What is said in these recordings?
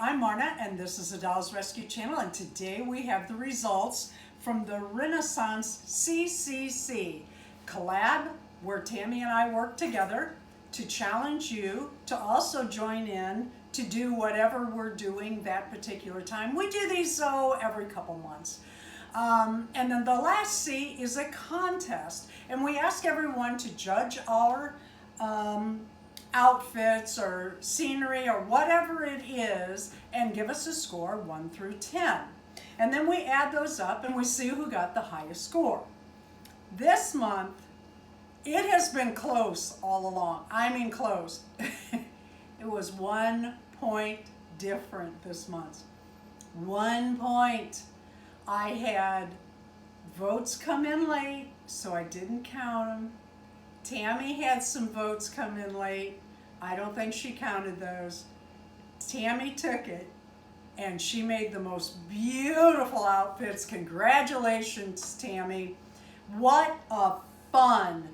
I'm Marna and this is the Dolls Rescue Channel, and today we have the results from the Renaissance CCC Collab, where Tammy and I work together to challenge you to also join in to do whatever we're doing that particular time. We do these every couple months. And then the last C is a contest, and we ask everyone to judge our outfits or scenery or whatever it is and give us a score 1 through 10. And then we add those up and we see who got the highest score. This month, it has been close all along. I mean close. It was 1 point different this month. 1 point. I had votes come in late, so I didn't count them. Tammy had some votes come in late. I don't think she counted those. Tammy took it, and she made the most beautiful outfits. Congratulations, Tammy. What a fun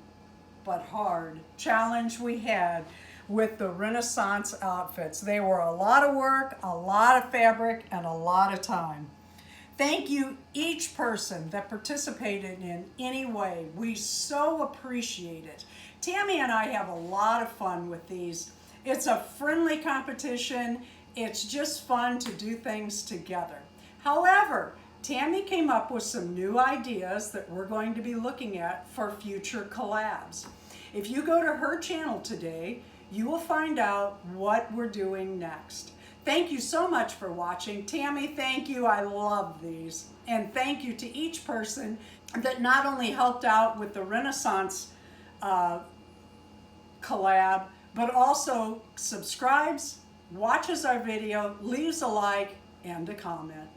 but hard challenge we had with the Renaissance outfits. They were a lot of work, a lot of fabric, and a lot of time. Thank you, each person that participated in any way. We so appreciate it. Tammy and I have a lot of fun with these. It's a friendly competition. It's just fun to do things together. However, Tammy came up with some new ideas that we're going to be looking at for future collabs. If you go to her channel today, you will find out what we're doing next. Thank you so much for watching. Tammy, thank you. I love these. And thank you to each person that not only helped out with the Renaissance collab, but also subscribes, watches our video, leaves a like, and a comment.